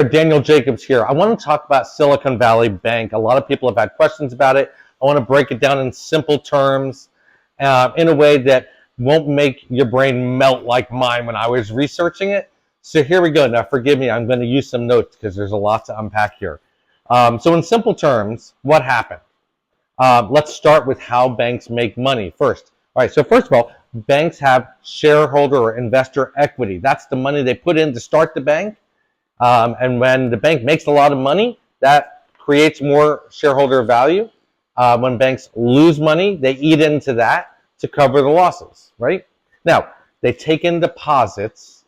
Daniel Jacobs here. I want to talk about Silicon Valley Bank. A lot of people have had questions about it. I want to break it down in simple terms, in a way that won't make your brain melt like mine when I was researching it. So here we go. Now, forgive me. I'm going to use some notes because there's a lot to unpack here. So in simple terms, what happened? Let's start with how banks make money first. All right, so first of all, banks have shareholder or investor equity. That's the money they put in to start the bank. And when the bank makes a lot of money, that creates more shareholder value. When banks lose money, they eat into that to cover the losses, right? Now, they take in deposits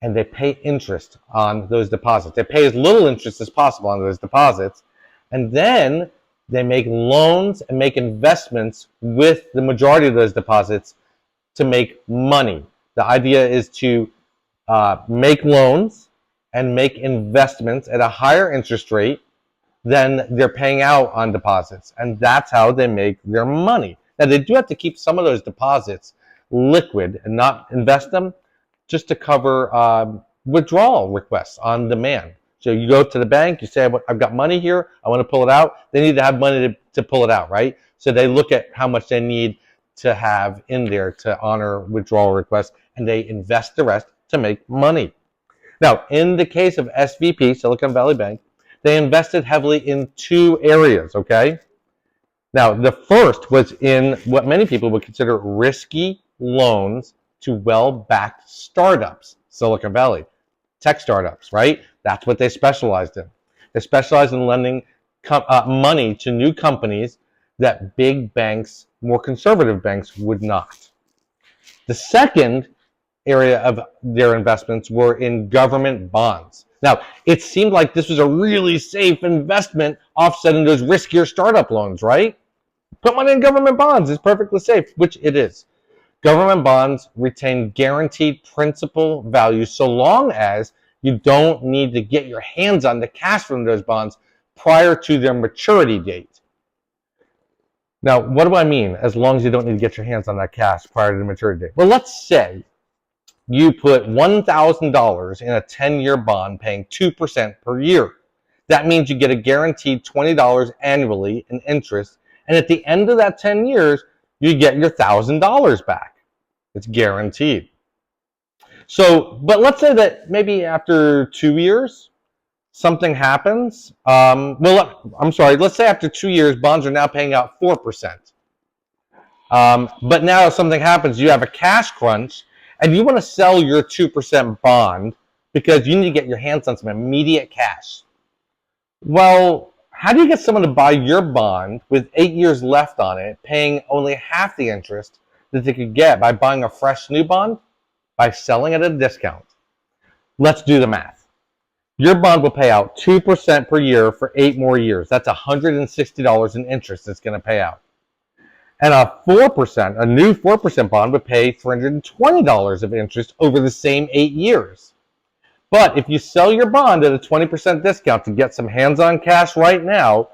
and they pay interest on those deposits. They pay as little interest as possible on those deposits. And then they make loans and make investments with the majority of those deposits to make money. The idea is to make loans and make investments at a higher interest rate than they're paying out on deposits. And that's how they make their money. Now, they do have to keep some of those deposits liquid and not invest them just to cover withdrawal requests on demand. So you go to the bank, you say, I've got money here, I want to pull it out. They need to have money to pull it out, right? So they look at how much they need to have in there to honor withdrawal requests, and they invest the rest to make money. Now, in the case of SVP, Silicon Valley Bank, they invested heavily in two areas, okay? Now, the first was in what many people would consider risky loans to well-backed startups, Silicon Valley, tech startups, right? That's what they specialized in. They specialized in lending money to new companies that big banks, more conservative banks, would not. The second area of their investments were in government bonds. Now, it seemed like this was a really safe investment offsetting those riskier startup loans, right? Put money in government bonds, it's perfectly safe, which it is. Government bonds retain guaranteed principal value so long as you don't need to get your hands on the cash from those bonds prior to their maturity date. Now, what do I mean, as long as you don't need to get your hands on that cash prior to the maturity date? Well, let's say you put $1,000 in a 10-year bond paying 2% per year. That means you get a guaranteed $20 annually in interest, and at the end of that 10 years, you get your $1,000 back. It's guaranteed. So, but let's say that maybe after 2 years, something happens. Let's say after 2 years, bonds are now paying out 4%. But now something happens, you have a cash crunch, and you want to sell your 2% bond because you need to get your hands on some immediate cash. Well, how do you get someone to buy your bond with 8 years left on it, paying only half the interest that they could get by buying a fresh new bond? By selling at a discount. Let's do the math. Your bond will pay out 2% per year for 8 more years. That's $160 in interest it's going to pay out. And a new 4% bond would pay $320 of interest over the same 8 years. But if you sell your bond at a 20% discount to get some hands-on cash right now,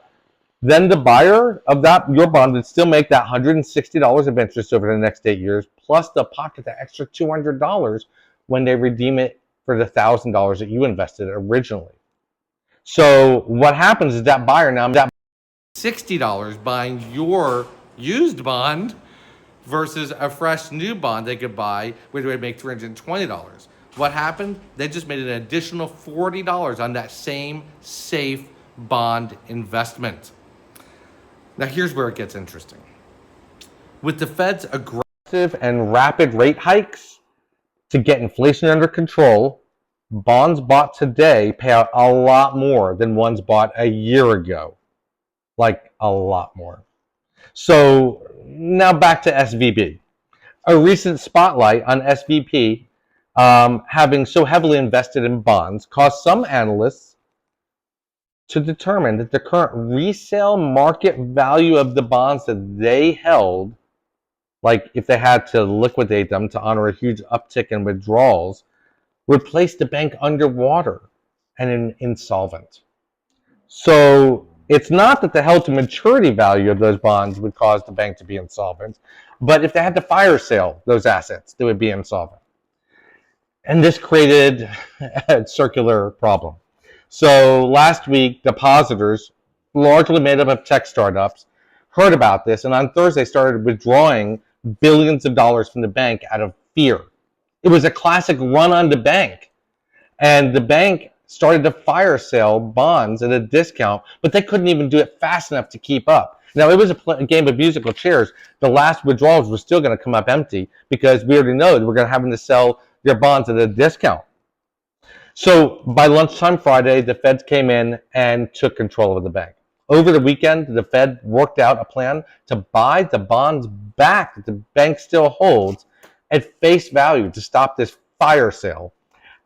then the buyer of your bond would still make that $160 of interest over the next 8 years, plus they'll pocket the extra $200 when they redeem it for the $1,000 that you invested originally. So what happens is that buyer now $60 buying your used bond versus a fresh new bond they could buy where they would make $320. What happened? They just made an additional $40 on that same safe bond investment. Now here's where it gets interesting. With the Fed's aggressive and rapid rate hikes to get inflation under control, bonds bought today pay out a lot more than ones bought a year ago. Like a lot more. So now back to SVB. A recent spotlight on SVB having so heavily invested in bonds caused some analysts to determine that the current resale market value of the bonds that they held, like if they had to liquidate them to honor a huge uptick in withdrawals, would place the bank underwater and insolvent. So it's not that the held to maturity value of those bonds would cause the bank to be insolvent, but if they had to fire sale those assets, they would be insolvent. And this created a circular problem. So last week, depositors, largely made up of tech startups, heard about this, and on Thursday started withdrawing billions of dollars from the bank out of fear. It was a classic run on the bank. And the bank started to fire sale bonds at a discount, but they couldn't even do it fast enough to keep up. Now, it was a game of musical chairs. The last withdrawals were still going to come up empty because we already know that we're going to have to sell their bonds at a discount. So by lunchtime Friday, the Feds came in and took control of the bank. Over the weekend, the Fed worked out a plan to buy the bonds back that the bank still holds at face value to stop this fire sale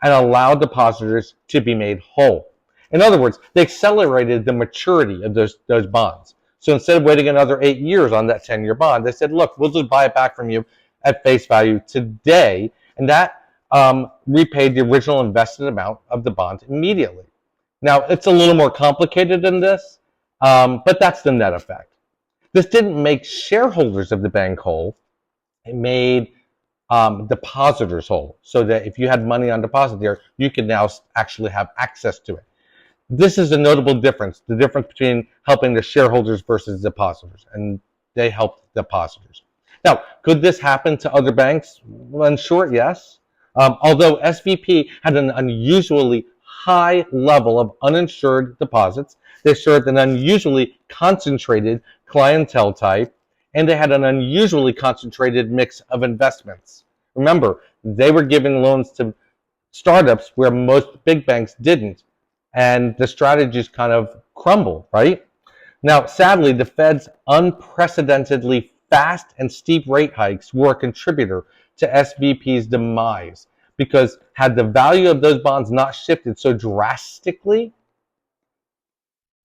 and allow depositors to be made whole. In other words, they accelerated the maturity of those bonds. So instead of waiting another 8 years on that 10-year bond, they said, look, we'll just buy it back from you at face value today. And that repaid the original invested amount of the bond immediately. Now, it's a little more complicated than this, but that's the net effect. This didn't make shareholders of the bank whole. It made depositors whole, so that if you had money on deposit there, you can now actually have access to it. This is a notable difference, the difference between helping the shareholders versus depositors, and they helped depositors. Now, could this happen to other banks? Well, in short, yes. Although SVP had an unusually high level of uninsured deposits, they served an unusually concentrated clientele type, and they had an unusually concentrated mix of investments. Remember, they were giving loans to startups where most big banks didn't, and the strategies kind of crumble, right? Now, sadly, the Fed's unprecedentedly fast and steep rate hikes were a contributor to SVP's demise, because had the value of those bonds not shifted so drastically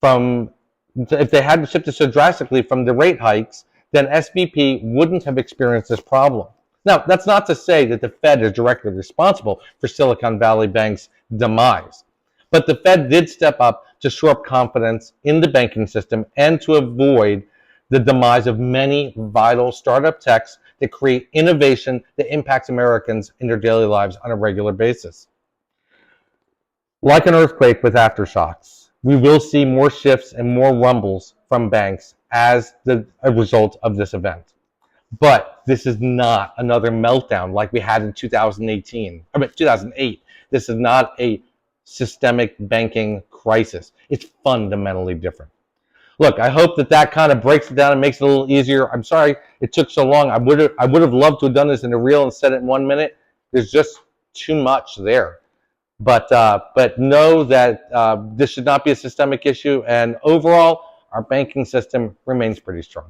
if they hadn't shifted so drastically from the rate hikes, then SVP wouldn't have experienced this problem. Now, that's not to say that the Fed is directly responsible for Silicon Valley Bank's demise, but the Fed did step up to shore up confidence in the banking system and to avoid the demise of many vital startup techs that create innovation that impacts Americans in their daily lives on a regular basis. Like an earthquake with aftershocks, we will see more shifts and more rumbles from banks as a result of this event. But this is not another meltdown like we had in 2008. This is not a systemic banking crisis. It's fundamentally different. Look, I hope that kind of breaks it down and makes it a little easier. I'm sorry it took so long. I would have loved to have done this in a reel and said it in 1 minute. There's just too much there. But know that this should not be a systemic issue, and overall, our banking system remains pretty strong.